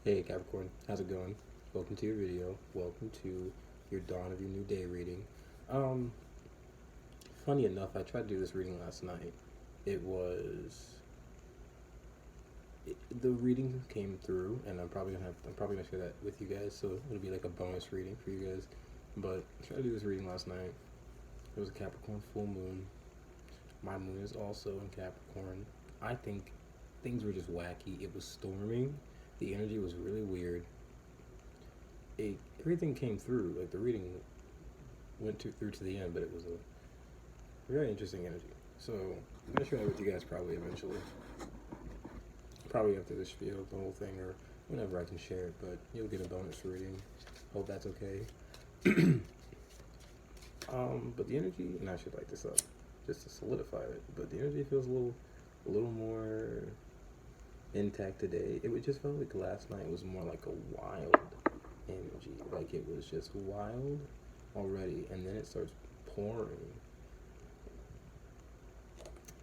Hey Capricorn, how's it going? Welcome to your video. Welcome to your dawn of your new day reading. Um, Funny enough, I tried to do this reading last night. It was the reading came through, and I'm probably gonna share that with you guys. So it'll be like a bonus reading for you guys. But I tried to do this reading last night. It was a Capricorn full moon. My moon is also in Capricorn. I think things were just wacky. It was storming. The energy was really weird. Everything came through. Like the reading through to the end, but it was a very interesting energy. So I'm gonna share that with you guys probably eventually. Probably after this spiel, the whole thing, or whenever I can share it. But you'll get a bonus reading. Hope that's okay. But the energy, and I should light this up just to solidify it. But the energy feels a little more intact today. It just felt like last night was more like a wild energy. Like it was just wild already, and then it starts pouring.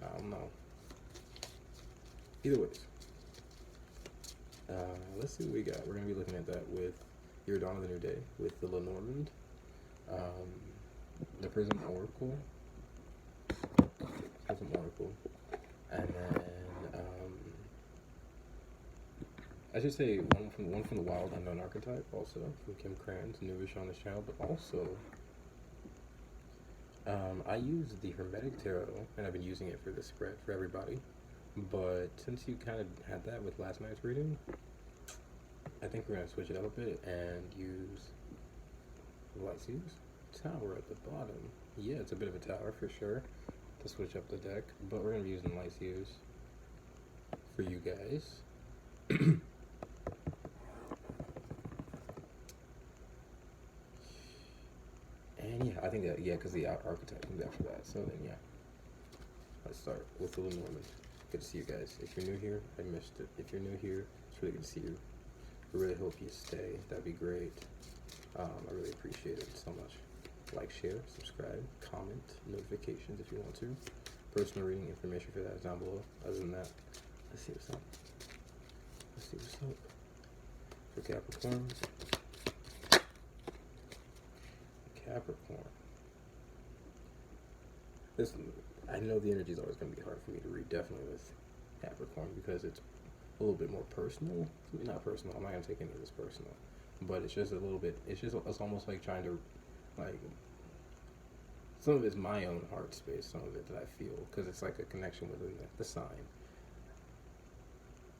I don't know. Either ways, let's see what we got. We're gonna be looking at that with your dawn of the new day with the Lenormand, the Prism Oracle, and then I should say one from the Wild Unknown Archetype, also from Kim Kranz, newish on the channel, but also I use the Hermetic Tarot, and I've been using it for the spread for everybody. But since you kind of had that with last night's reading, I think we're gonna switch it up a bit and use let's use Tower at the bottom. Yeah, it's a bit of a tower for sure to switch up the deck, but we're gonna be using Lycius for you guys. And yeah, I think that, yeah, because the archetype comes after that. So then, yeah, let's start with the Lenormand. Good to see you guys. If you're new here, I missed it. If you're new here, it's really good to see you. I really hope you stay. That'd be great. I really appreciate it so much. Like, share, subscribe, comment, notifications if you want to. Personal reading information for that is down below. Other than that, let's see what's up. Let's see what's up. For Capricorn. Capricorn. Listen, I know the energy is always going to be hard for me to read, definitely with Capricorn, because it's a little bit more personal. I mean, not personal. I'm not going to take any of this personal, but it's just a little bit. It's almost like trying to, like, some of it's my own heart space, some of it that I feel, because it's like a connection within the sign.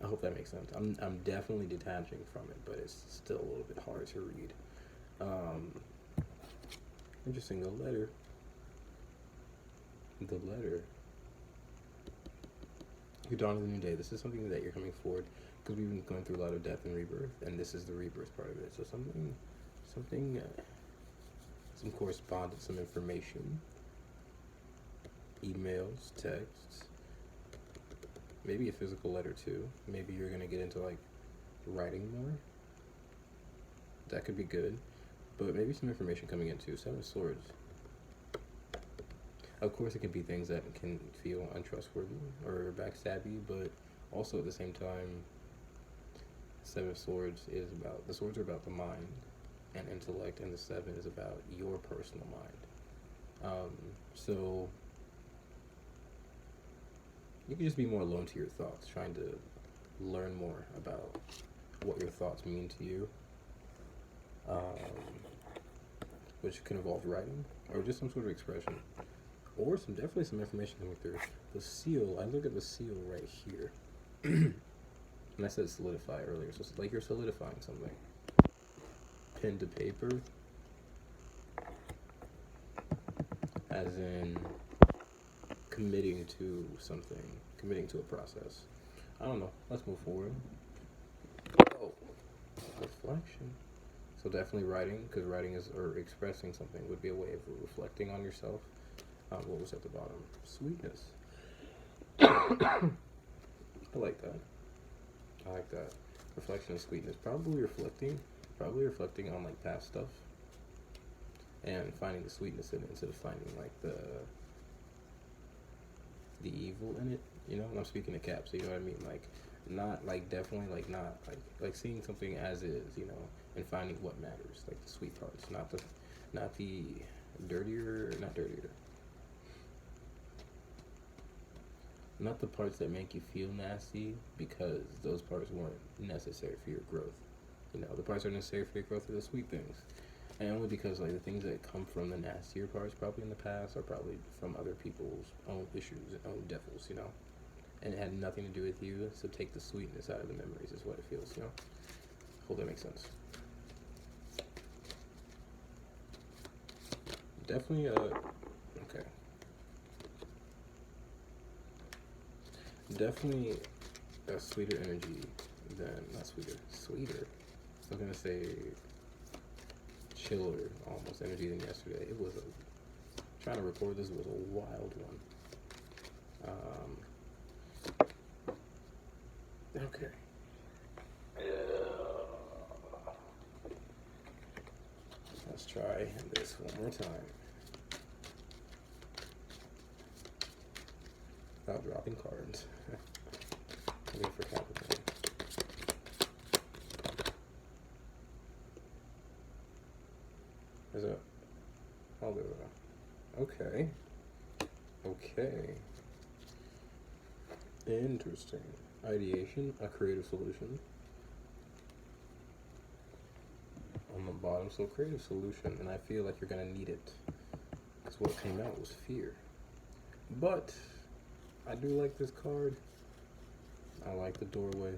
I hope that makes sense. I'm definitely detaching from it, but it's still a little bit hard to read. Interesting. The letter. Your dawn of the new day. This is something that you're coming forward because we've been going through a lot of death and rebirth, and this is the rebirth part of it. So some correspondence, some information, emails, texts, maybe a physical letter too. Maybe you're gonna get into like writing more. That could be good, but maybe some information coming in too. Seven of Swords. Of course, it can be things that can feel untrustworthy or backstabby, but also at the same time, Seven of Swords is about, the swords are about the mind and intellect, and the seven is about your personal mind. So you can just be more alone to your thoughts, trying to learn more about what your thoughts mean to you, which can involve writing or just some sort of expression. Or definitely some information coming through. The seal, I look at the seal right here. And I said solidify earlier, so it's like you're solidifying something. Pen to paper. As in committing to something, committing to a process. I don't know, let's move forward. Oh, reflection. So definitely writing, because writing is, or expressing something would be a way of reflecting on yourself. What was at the bottom? Sweetness. I like that. Reflection and sweetness. Probably reflecting on like past stuff and finding the sweetness in it instead of finding like the evil in it. You know, and I'm speaking to Cap, so you know what I mean. Like not like definitely like not like seeing something as is, you know, and finding what matters, like the sweet parts, not the not dirtier, not the parts that make you feel nasty, because those parts weren't necessary for your growth. You know, the parts that are necessary for your growth are the sweet things. And only because like the things that come from the nastier parts probably in the past are probably from other people's own issues and own devils, you know. And it had nothing to do with you, so take the sweetness out of the memories is what it feels, you know. Hope that makes sense. Definitely okay. Definitely a sweeter energy than, not sweeter, sweeter. I was gonna say chiller almost energy than yesterday. It was trying to record this was a wild one. Okay. Let's try this one more time. Without dropping cards. Waiting for Capricorn. Is it? I'll do it. Okay. Okay. Interesting. Ideation, a creative solution. On the bottom, so creative solution, and I feel like you're gonna need it. Because what came out was fear. But I do like this card. I like the doorway.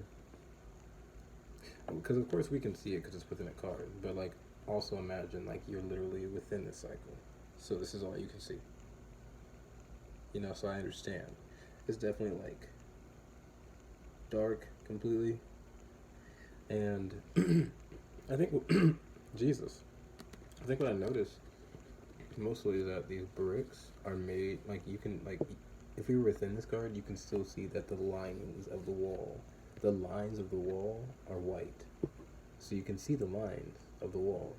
Because of course we can see it because it's within a card, but like also imagine like you're literally within the cycle. So this is all you can see. You know, so I understand. It's definitely like dark completely. And I think Jesus. I think what I noticed mostly is that these bricks are made like you can like if we were within this card you can still see that the lines of the wall are white. So you can see the lines of the walls.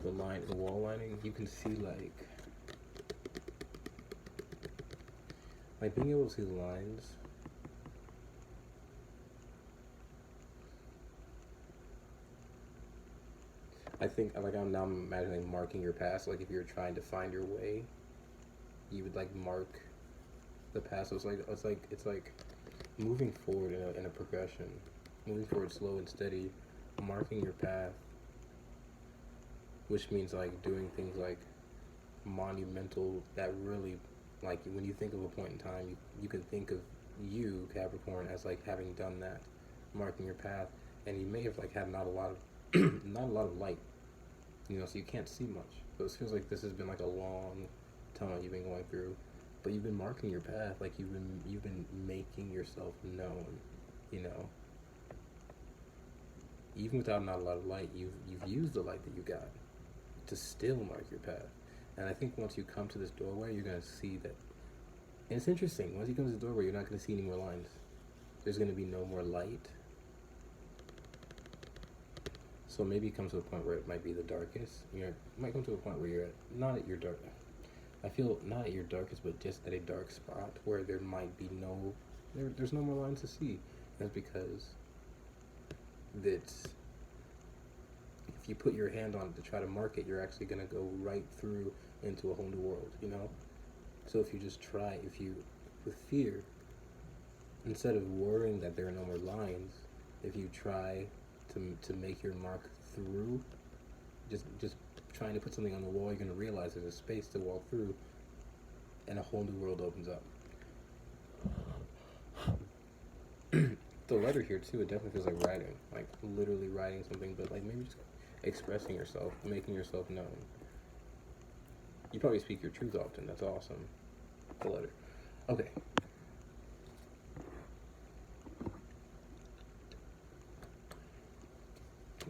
The wall lining, you can see like being able to see the lines. I think like I'm now imagining marking your past. Like if you're trying to find your way, you would like mark the past. So it's like moving forward in a progression, moving forward slow and steady, marking your path, which means like doing things like monumental that really like when you think of a point in time, you can think of you Capricorn as like having done that, marking your path, and you may have like had not a lot of not a lot of light, you know, so you can't see much. So it feels like this has been like a long tunnel you've been going through, but you've been marking your path, like you've been making yourself known, you know. Even without not a lot of light, you've used the light that you got to still mark your path. And I think once you come to this doorway, you're gonna see that. And it's interesting. Once you come to the doorway, you're not gonna see any more lines. There's gonna be no more light. So maybe it comes to a point where it might be the darkest. It might come to a point where you're not at your dark. I feel not at your darkest, but just at a dark spot where there might be there's no more lines to see. That's because if you put your hand on it to try to mark it, you're actually gonna go right through into a whole new world, you know? So if you just try, with fear, instead of worrying that there are no more lines, if you try to make your mark through, just trying to put something on the wall, you're gonna realize there's a space to walk through, and a whole new world opens up. The letter here too, it definitely feels like writing, like literally writing something, but like maybe just expressing yourself, making yourself known. You probably speak your truth often. That's awesome. The letter. Okay.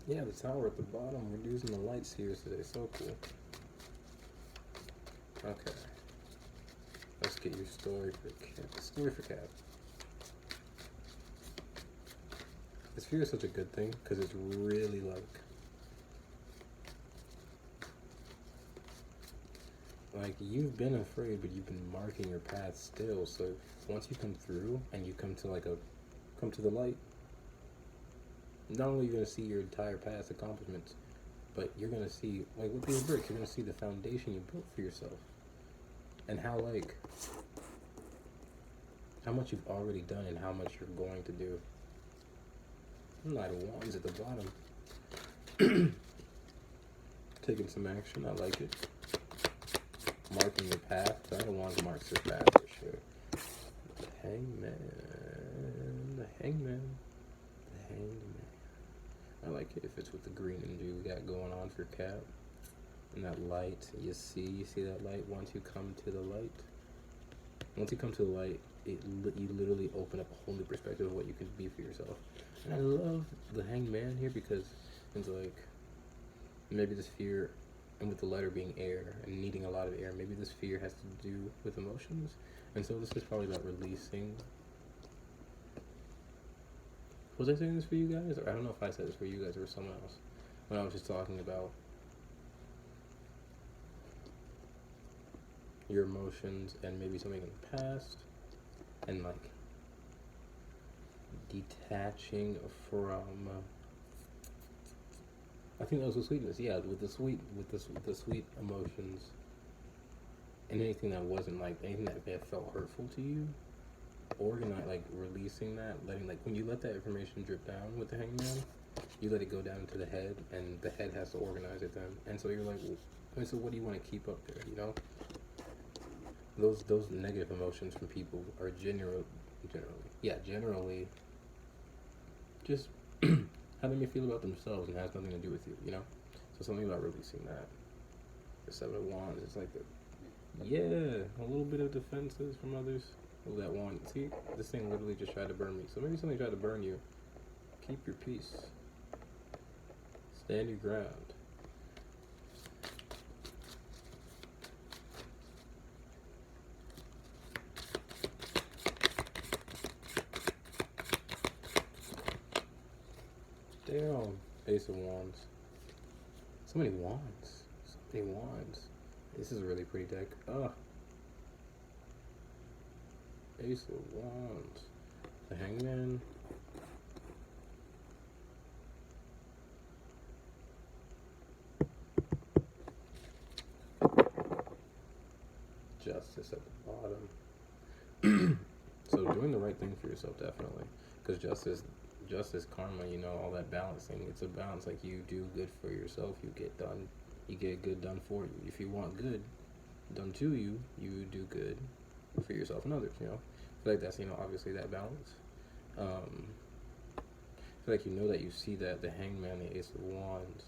Yeah, the tower at the bottom. We're using the lights here today. So cool. Okay. Let's get your story for Cap. Story for Cap. This fear is such a good thing because it's really like you've been afraid, but you've been marking your path still. So once you come through and you come to like a come to the light, not only are you going to see your entire past accomplishments, but you're going to see, like with these bricks, you're going to see the foundation you built for yourself. And how, like, how much you've already done and how much you're going to do. Knight of Wands at the bottom. Taking some action, I like it. Marking your path. Knight of Wands marks your path for sure. The Hangman. The Hangman. The Hangman. I like it if it's with the green energy we got going on for Cap. And that light, you see that light once you come to the light? Once you come to the light, you literally open up a whole new perspective of what you can be for yourself. And I love the Hangman here because it's like, maybe this fear, and with the letter being air and needing a lot of air, maybe this fear has to do with emotions. And so this is probably about releasing. Was I saying this for you guys? Or I don't know if I said this for you guys or someone else. When I was just talking about your emotions and maybe something in the past, and like detaching from I think that was the sweetness, yeah, with the sweet emotions, and anything that wasn't like anything that may have felt hurtful to you, organize, like releasing that, letting, like when you let that information drip down with the Hangman, you let it go down into the head, and the head has to organize it then. And so you're like, well, so what do you want to keep up there, you know? Those negative emotions from people are generally just how they may feel about themselves and has nothing to do with you, you know? So something about releasing that. The Seven of Wands is like a little bit of defenses from others. Oh, that one. See, this thing literally just tried to burn me. So maybe something tried to burn you. Keep your peace. Stand your ground. Damn. Ace of Wands. So many wands. So many wands. This is a really pretty deck. Ugh. Ace of Wands. The Hangman. Justice at the bottom. So doing the right thing for yourself, definitely. Because justice, karma, you know, all that balancing. It's a balance. Like, you do good for yourself, you get good done for you. If you want good done to you, you do good for yourself and others, you know. I feel like that's, you know, obviously that balance. I feel like you know that you see that, the Hangman, the Ace of Wands.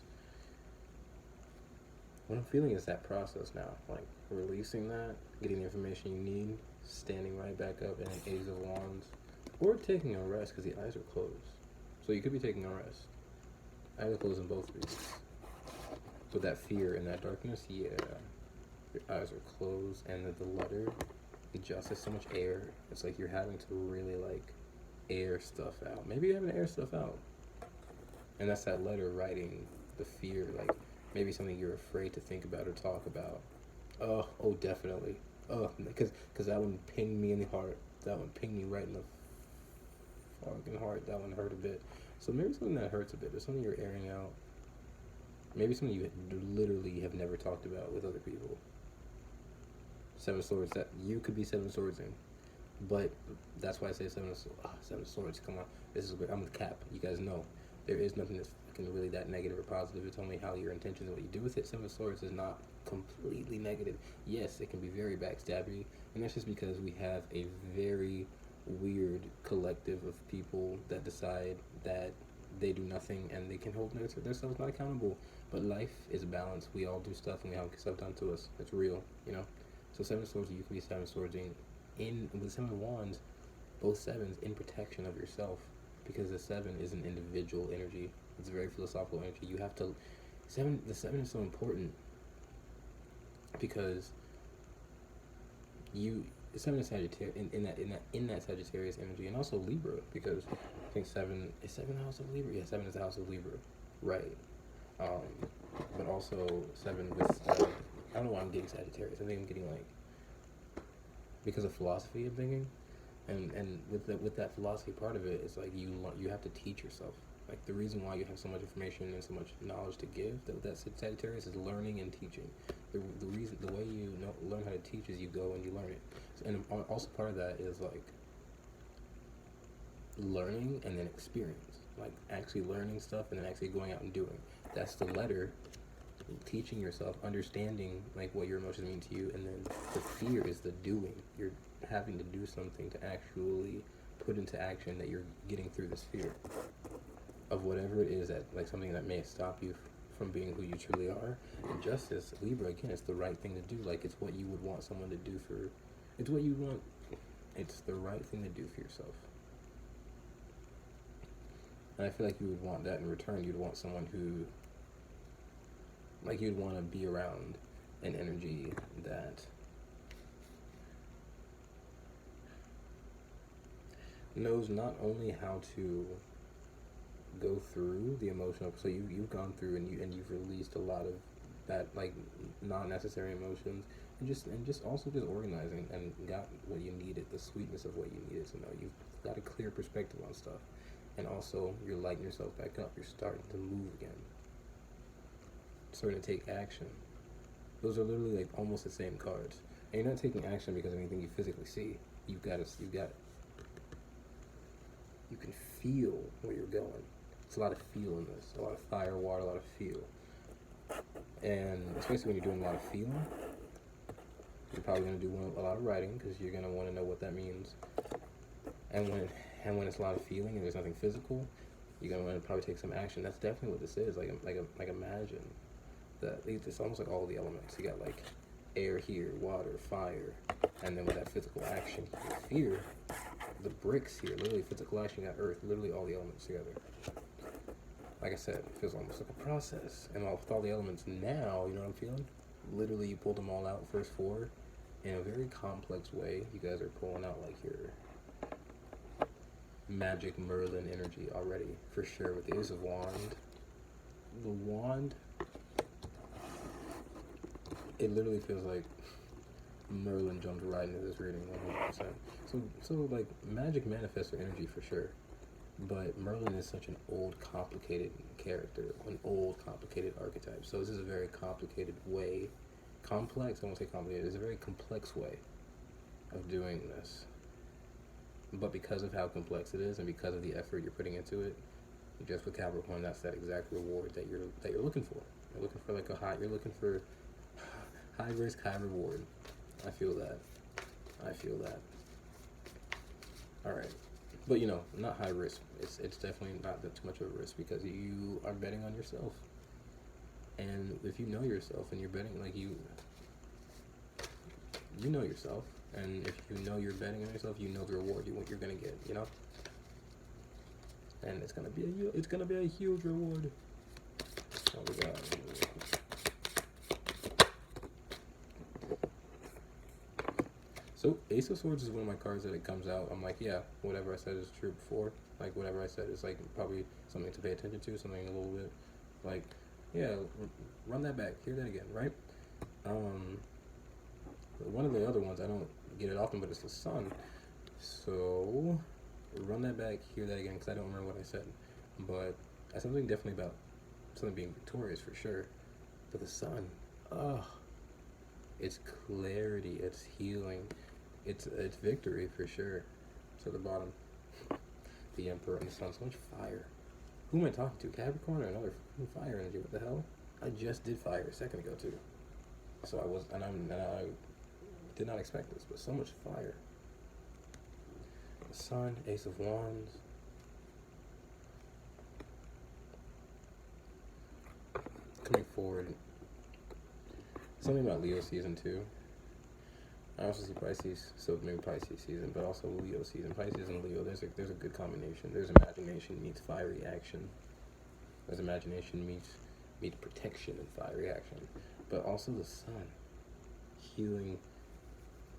What I'm feeling is that process now, like releasing that, getting the information you need, standing right back up, and an Ace of Wands. Or taking a rest, because the eyes are closed. So you could be taking a rest. Eyes are closed in both reasons. With that fear and that darkness, yeah. Your eyes are closed, and the letter, justice, so much air. It's like you're having to really, like, air stuff out. Maybe you're having to air stuff out. And that's that letter writing the fear, like, maybe something you're afraid to think about or talk about. Oh, definitely. Because that one pinged me in the heart. That one pinged me right in the fucking heart. That one hurt a bit. So maybe something that hurts a bit, or something you're airing out. Maybe something you literally have never talked about with other people. Seven of Swords, that you could be Seven of Swords in. But that's why I say Seven of Swords, come on. This is where I'm the Cap. You guys know. There is nothing that's fucking really that negative or positive. It's only how your intentions and what you do with it. Seven of Swords is not completely negative. Yes, it can be very backstabby. And that's just because we have a very weird collective of people that decide that they do nothing and they can hold themselves not accountable. But life is balanced. We all do stuff and we have stuff done to us. It's real, you know? So Seven of Swords, you can be Seven of Swords in with Seven of Wands, both sevens in protection of yourself, because the seven is an individual energy. It's a very philosophical energy. You have to the seven is so important because seven is Sagittarius in that Sagittarius energy, and also Libra, because I think seven is the house of Libra. Yeah, seven is the house of Libra, right? But also seven with I don't know why I'm getting Sagittarius. I think I'm getting, like, because of philosophy, I'm thinking. And with that philosophy part of it, it's like you have to teach yourself. Like the reason why you have so much information and so much knowledge to give, that's Sagittarius, is learning and teaching. The reason, the way you learn how to teach is you go and you learn it. And also part of that is like learning and then experience, like actually learning stuff and then actually going out and doing. That's the letter. Teaching yourself, understanding like what your emotions mean to you, and then the fear is the doing. You're having to do something to actually put into action that you're getting through this fear of whatever it is, that like something that may stop you from being who you truly are. And justice, Libra, again, it's the right thing to do. Like it's what you would want someone to do for, it's what you want, it's the right thing to do for yourself. And I feel like you would want that in return. You'd want someone who, like, you'd want to be around an energy that knows not only how to go through the emotional, so you've gone through and you've released a lot of that, like, not necessary emotions, and just also just organizing and got what you needed, the sweetness of what you needed to know. You've got a clear perspective on stuff, and also you're lighting yourself back up. You're starting to move again, starting to take action. Those are literally like almost the same cards, and you're not taking action because of anything you physically see. You can feel where you're going. It's a lot of feel in this, a lot of fire, water, a lot of feel. And especially when you're doing a lot of feeling, you're probably going to do a lot of writing, because you're going to want to know what that means. And when it's a lot of feeling and there's nothing physical, you're going to want to probably take some action. That's definitely what this is. Like imagine that it's almost like all the elements. You got like air here, water, fire, and then with that physical action, fear, the bricks here, literally physical action, you got earth, literally all the elements together. Like I said, it feels almost like a process. And with all the elements now, you know what I'm feeling? Literally, you pulled them all out, first four, in a very complex way. You guys are pulling out like your magic Merlin energy already, for sure, with the Ace of Wand. The wand, it literally feels like Merlin jumped right into this reading 100%. So like magic manifestor energy for sure. But Merlin is such an old, complicated character, an old, complicated archetype. So this is a very complicated way, complex, I won't say complicated, it's a very complex way of doing this. But because of how complex it is and because of the effort you're putting into it, just with Capricorn, that's that exact reward that you're looking for. You're looking for like you're looking for high risk, high reward. I feel that. All right. But not high risk. It's definitely not too much of a risk, because you are betting on yourself. And if you know yourself and you're betting, like you know yourself, and if you know you're betting on yourself, you know the reward you're gonna get. And it's gonna be a huge reward. Oh my God. So Ace of Swords is one of my cards that it comes out, I'm like, yeah, whatever I said is true before. Like whatever I said is like probably something to pay attention to, something a little bit like, yeah, run that back, hear that again, right? One of the other ones, I don't get it often, but it's the Sun. So run that back, hear that again, because I don't remember what I said. But that's something definitely about something being victorious for sure. But the Sun, it's clarity, it's healing, it's victory for sure. So the bottom, the Emperor and the Sun, so much fire. Who am I talking to? Capricorn or another fire energy? What the hell? I just did fire a second ago too. So I did not expect this, but so much fire. The Sun, Ace of Wands. Coming forward. Something about Leo season 2. I also see Pisces, so maybe Pisces season, but also Leo season. Pisces and Leo, there's a good combination. There's imagination meets fiery action. There's imagination meets protection and fiery action. But also the Sun, healing.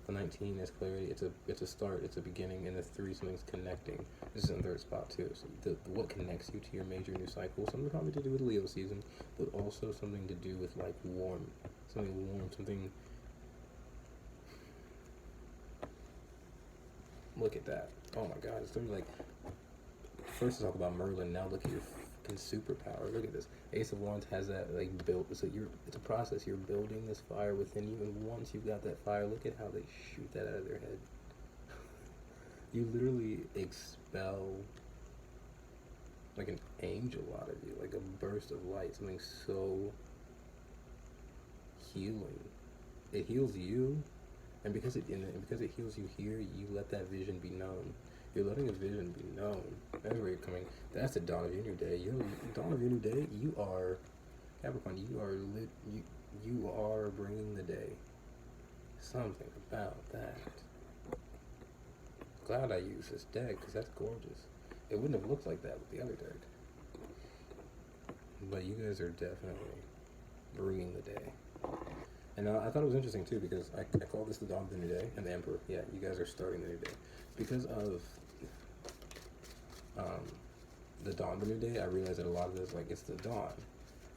The 19 is clarity. It's a start. It's a beginning, and the 3 something's connecting. This is in third spot too. So what connects you to your major new cycle? Something probably to do with Leo season, but also something to do with like something Look at that. Oh my God, it's literally like, first to talk about Merlin, now look at your fucking superpower. Look at this. Ace of Wands has that like built, so it's a process. You're building this fire within you, and once you've got that fire, look at how they shoot that out of their head. You literally expel like an angel out of you, like a burst of light, something so healing. It heals you, and because it heals you here, you let that vision be known. You're letting a vision be known. That's where you're coming. That's the dawn of your new day. Dawn of your new day. You are Capricorn. You are lit. You are bringing the day. Something about that. Glad I used this deck because that's gorgeous. It wouldn't have looked like that with the other deck. But you guys are definitely bringing the day. And I thought it was interesting too because I call this the dawn of the new day and the Emperor. Yeah, you guys are starting the new day because of the dawn of the new day. I realized that a lot of this, like, it's the dawn.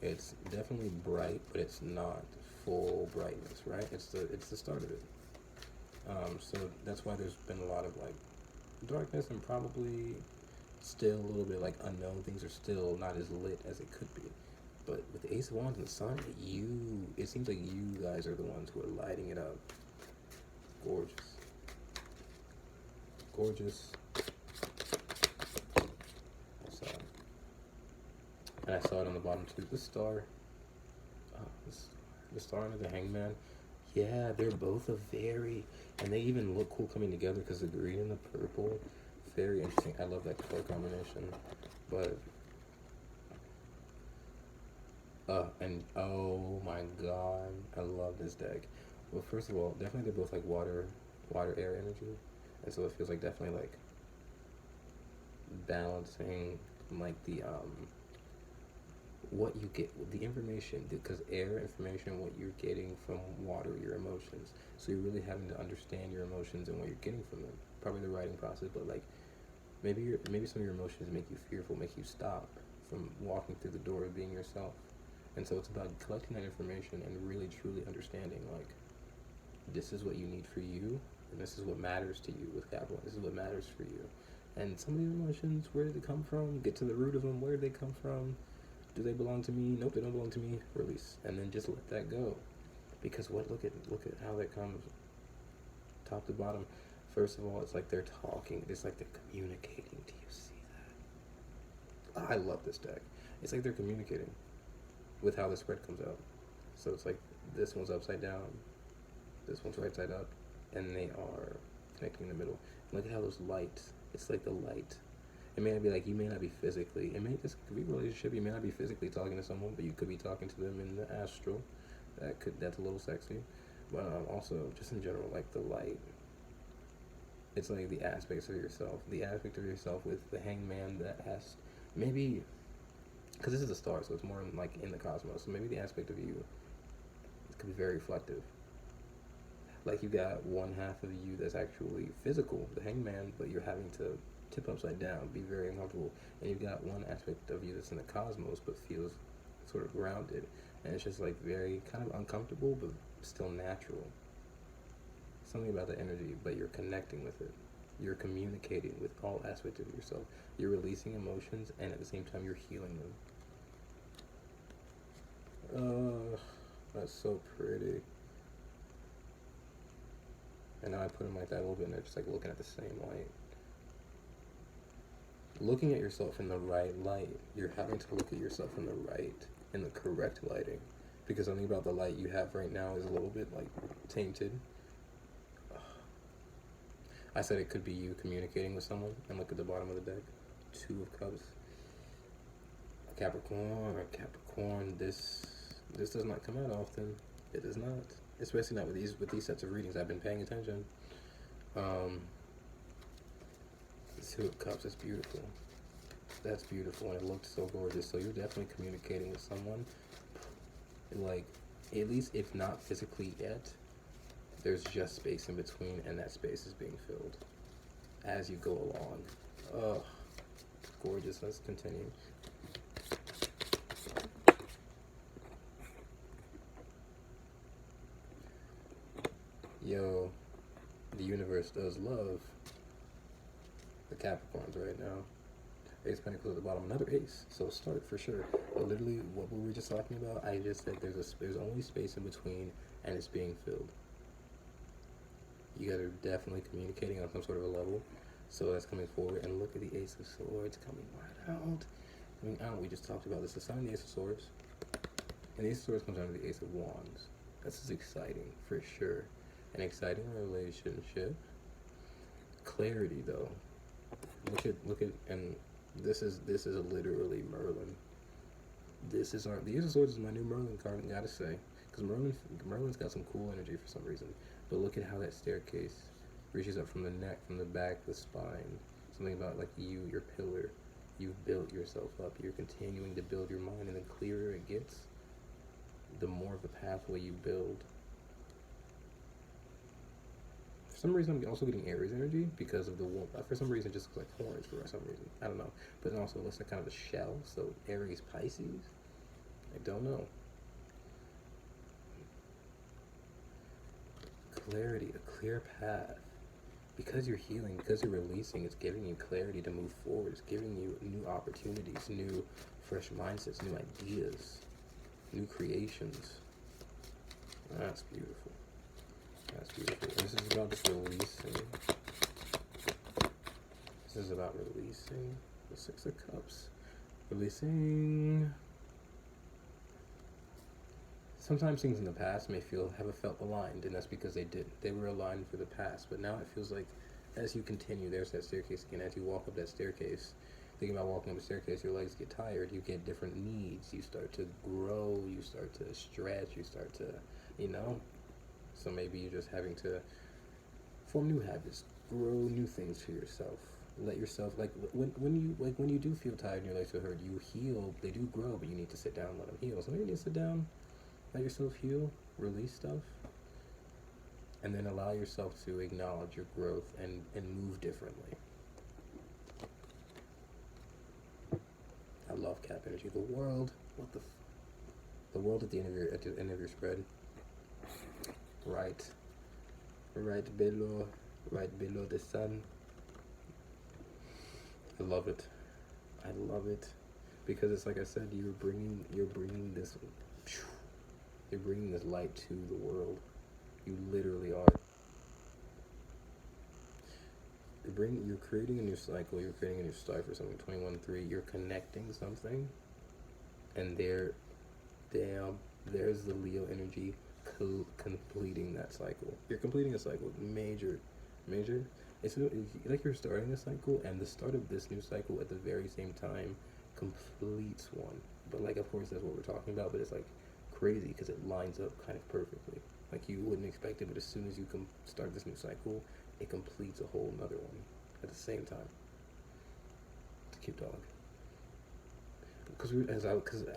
It's definitely bright, but it's not full brightness, right? It's the start of it. So that's why there's been a lot of like darkness and probably still a little bit like unknown. Things are still not as lit as it could be. But with the Ace of Wands and the Sun, it seems like you guys are the ones who are lighting it up. Gorgeous. Gorgeous. And I saw it on the bottom too. The star. Oh, the star under the Hangman. Yeah, they're both and they even look cool coming together because the green and the purple. Very interesting. I love that color combination. But and oh my God, I love this deck. Well, first of all, definitely they're both like water air energy, and so it feels like definitely like balancing like the what you get, the information, because air information, what you're getting from water, your emotions. So you're really having to understand your emotions and what you're getting from them. Probably the writing process, but like maybe some of your emotions make you fearful, make you stop from walking through the door of being yourself. And so it's about collecting that information and really truly understanding like this is what you need for you, and this is what matters to you with Capricorn. This is what matters for you. And some of your emotions, where did they come from? Get to the root of them. Where did they come from? Do they belong to me? Nope, they don't belong to me. Release, and then just let that go. Because look at how that comes, top to bottom. First of all, it's like they're talking. It's like they're communicating. Do you see that? I love this deck. It's like they're communicating with how the spread comes out. So it's like this one's upside down, this one's right side up, and they are connecting in the middle. Look at how those lights. It's like the light. It may not be like, you may not be physically, this could be a relationship, you may not be physically talking to someone, but you could be talking to them in the astral. That's a little sexy. But also, just in general, like the light. It's like the aspects of yourself. The aspect of yourself with the Hangman that has, maybe, because this is a star, so it's more like in the cosmos, so maybe the aspect of you could be very reflective. Like you got one half of you that's actually physical, the Hangman, but you're having to tip upside down, be very uncomfortable, and you've got one aspect of you that's in the cosmos but feels sort of grounded, and it's just like very kind of uncomfortable but still natural. Something about the energy, but you're connecting with it. You're communicating with all aspects of yourself. You're releasing emotions, and at the same time you're healing them. That's so pretty. And now I put them like that a little bit, and they're just like looking at the same light. Looking at yourself in the right light. You're having to look at yourself in the correct lighting. Because something about the light you have right now is a little bit like tainted. I said it could be you communicating with someone, and look at the bottom of the deck. 2 of Cups. Capricorn, this does not come out often. It does not. Especially not with these sets of readings. I've been paying attention. 2 of Cups, that's beautiful. That's beautiful, and it looked so gorgeous. So you're definitely communicating with someone. Like, at least if not physically yet, there's just space in between, and that space is being filled as you go along. Oh, gorgeous. Let's continue. Yo, the universe does love. the Capricorns right now. Ace of Pentacles at the bottom, another ace. So start for sure. But literally, what were we just talking about? I just said there's only space in between, and it's being filled. You guys are definitely communicating on some sort of a level. So that's coming forward. And look at the Ace of Swords coming right out. Coming out. We just talked about this. The Sun and the Ace of Swords. And the Ace of Swords comes down to the Ace of Wands. This is exciting for sure. An exciting relationship. Clarity though. Look at, and this is literally Merlin. The Ace of Swords is my new Merlin card, I gotta say. Because Merlin's got some cool energy for some reason. But look at how that staircase reaches up from the neck, from the back, the spine. Something about like your pillar. You've built yourself up. You're continuing to build your mind, and the clearer it gets, the more of a pathway you build. For some reason, I'm also getting Aries energy because of the warmth. For some reason, just like horns for some reason. I don't know. But it also looks like kind of a shell. So Aries, Pisces. I don't know. Clarity, a clear path. Because you're healing, because you're releasing, it's giving you clarity to move forward. It's giving you new opportunities, new fresh mindsets, new ideas, new creations. That's beautiful. That's beautiful. And this is about just releasing. This is about releasing the Six of Cups. Releasing. Sometimes things in the past may have felt aligned, and that's because they did. They were aligned for the past, but now it feels like as you continue, there's that staircase again. As you walk up that staircase, thinking about walking up a staircase, your legs get tired, you get different needs, you start to grow, you start to stretch, you start to, so maybe you're just having to form new habits, grow new things for yourself. Let yourself, when you do feel tired and your legs feel hurt, you heal, they do grow, but you need to sit down and let them heal. So maybe you need to sit down, let yourself heal, release stuff, and then allow yourself to acknowledge your growth and move differently. I love Cap energy. The world, the world at the end of your spread. Right below the sun. I love it. Because it's like I said, you're bringing this light to the world. You literally are. You're creating a new cycle. You're creating a new start for something. 21-3. You're connecting something, and there's the Leo energy completing that cycle. You're completing a cycle. Major. It's like you're starting a cycle, and the start of this new cycle at the very same time completes one. But like, of course, that's what we're talking about. But it's like crazy because it lines up kind of perfectly. Like you wouldn't expect it, but as soon as you start this new cycle, it completes a whole another one at the same time. It's a cute dog. Because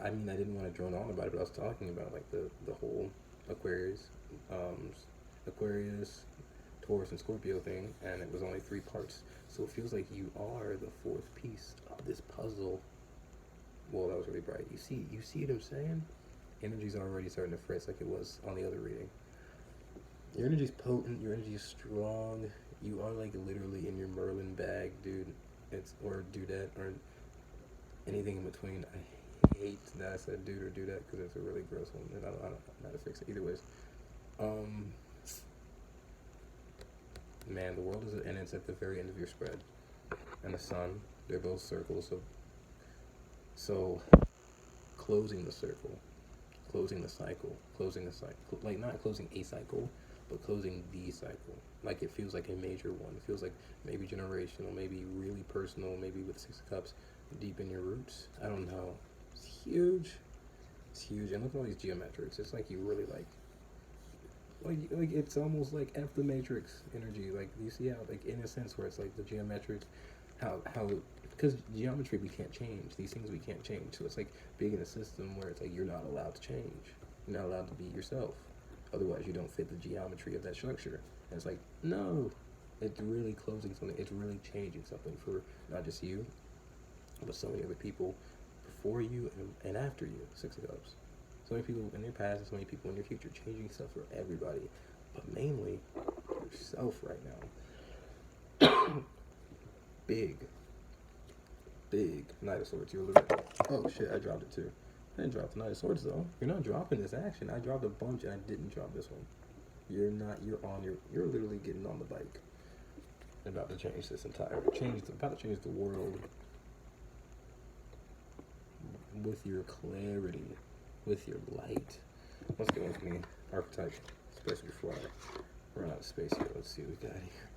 I didn't want to drone on about it, but I was talking about like the whole Aquarius, Taurus, and Scorpio thing, and it was only 3 parts. So it feels like you are the 4th piece of this puzzle. Well, that was really bright. You see what I'm saying? Energy's already starting to fritz like it was on the other reading. Your energy's potent, your energy is strong. You are like literally in your Merlin bag, dude. Or dudette, or anything in between. I hate that I said dude or dudette because it's a really gross one, and I don't know how to fix it. Either ways. Man, the world is, and it's at the very end of your spread. And the sun, they're both circles. So closing the circle. Closing the cycle, like not closing a cycle, but closing the cycle. Like it feels like a major one. It feels like maybe generational, maybe really personal, maybe with 6 of Cups deep in your roots. I don't know. It's huge. And look at all these geometrics. It's like you really like it's almost like F the Matrix energy. Like you see how, like in a sense, where it's like the geometrics, how because geometry we can't change. These things we can't change. So it's like being in a system where it's like you're not allowed to change. You're not allowed to be yourself. Otherwise you don't fit the geometry of that structure. And it's like, no. It's really closing something. It's really changing something for not just you, but so many other people before you and after you. 6 of Cups. So many people in your past and so many people in your future, changing stuff for everybody. But mainly yourself right now. big, big Knight of Swords. You're literally, oh shit, I dropped it too. I didn't drop the Knight of Swords though. You're not dropping this action. I dropped a bunch and I didn't drop this one. You're not, you're literally getting on the bike. I'm about to change this about to change the world with your clarity, with your light. Let's go with me, archetype, especially before I run out of space here. Let's see what we got here.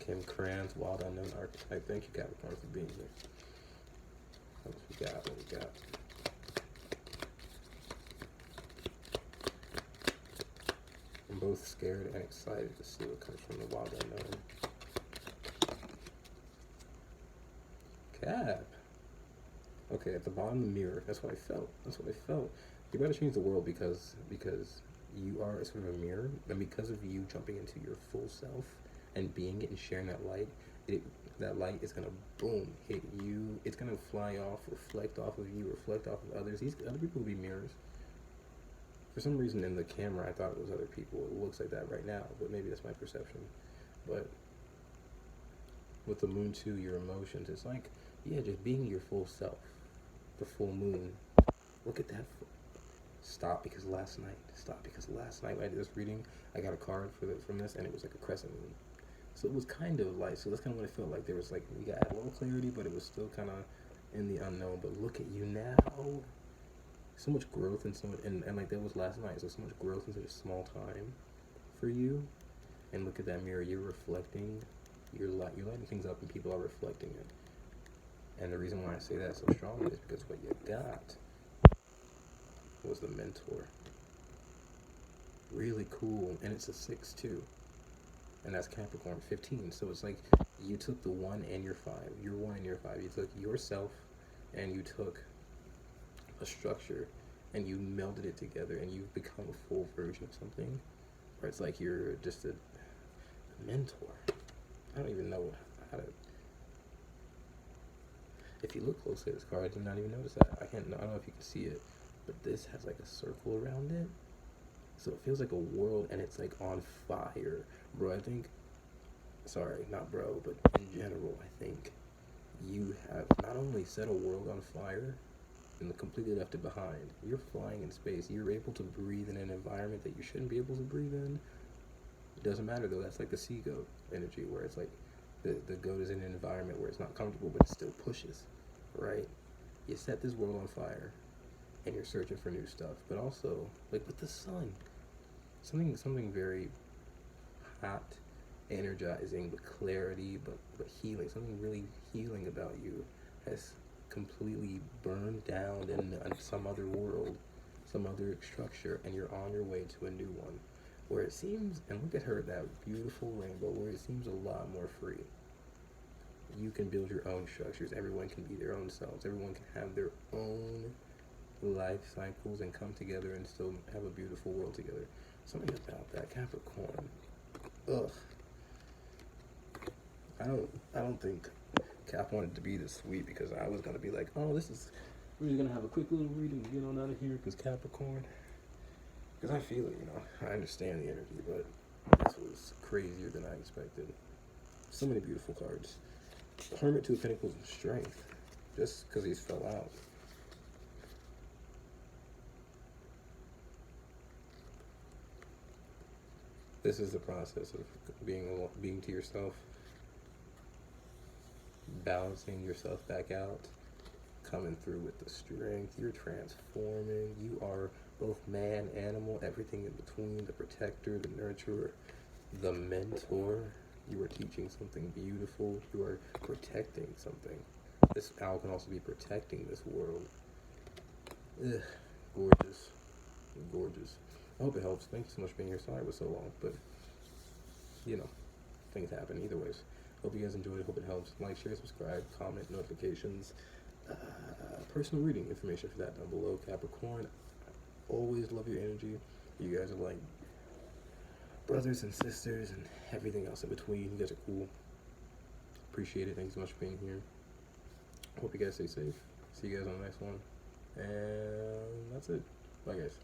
Kim Kranz, Wild Unknown Archetype. Thank you, Capricorn, for being here. What we got? What we got? I'm both scared and excited to see what comes from the Wild Unknown. Cap. Okay, at the bottom of the mirror. That's what I felt. That's what I felt. You gotta change the world because you are sort of a mirror, and because of you jumping into your full self and being it and sharing that light, that light is gonna boom hit you. It's gonna fly off, reflect off of you, reflect off of others. These other people will be mirrors. For some reason in the camera, I thought it was other people. It looks like that right now, but maybe that's my perception. But with the moon too, your emotions, it's like, yeah, just being your full self. The full moon. Look at that. Stop because last night when I did this reading, I got a card from this, and it was like a crescent moon. So it was kind of like, so that's kind of what it felt like. There was like, we got a little clarity, but it was still kind of in the unknown. But look at you now. So much growth and like that was last night. So much growth in such a small time for you. And look at that mirror. You're reflecting. You're lighting things up, and people are reflecting it. And the reason why I say that so strongly is because what you got was the Mentor. Really cool, and it's a 6 too. And that's Capricorn 15. So it's like you took the 1 and your 5. Your 1 and your 5. You took yourself and you took a structure and you melded it together and you've become a full version of something. Or it's like you're just a mentor. I don't even know how to. If you look closely at this card, I did not even notice that. I don't know if you can see it, but this has like a circle around it. So it feels like a world, and it's like on fire. Bro, I think, sorry, not bro, but in general, I think you have not only set a world on fire and completely left it behind. You're flying in space. You're able to breathe in an environment that you shouldn't be able to breathe in. It doesn't matter though. That's like the sea goat energy, where it's like the goat is in an environment where it's not comfortable, but it still pushes, right? You set this world on fire, and you're searching for new stuff. But also, like with the sun, something very hot, energizing, but clarity, but healing. Something really healing about you has completely burned down in some other world, some other structure, and you're on your way to a new one. Where it seems, and look at her, that beautiful rainbow, where it seems a lot more free. You can build your own structures. Everyone can be their own selves. Everyone can have their own life cycles and come together and still have a beautiful world together. Something about that Capricorn. Ugh. I don't think Cap wanted to be this sweet, because I was gonna be like, oh, we're just gonna have a quick little reading, get on out of here, because Capricorn. Because I feel it, I understand the energy, but this was crazier than I expected. So many beautiful cards. Hermit, 2 of Pentacles, and Strength, just because he's fell out. This is the process of being to yourself, balancing yourself back out, coming through with the strength. You're transforming. You are both man, animal, everything in between, the protector, the nurturer, the mentor. You are teaching something beautiful. You are protecting something. This owl can also be protecting this world. Ugh, gorgeous. Gorgeous. I hope it helps. Thank you so much for being here. Sorry it was so long, but, things happen either ways. Hope you guys enjoyed it. Hope it helps. Like, share, subscribe, comment, notifications. Personal reading information for that down below. Capricorn, always love your energy. You guys are like brothers and sisters and everything else in between. You guys are cool. Appreciate it. Thanks so much for being here. Hope you guys stay safe. See you guys on the next one. And that's it. Bye, guys.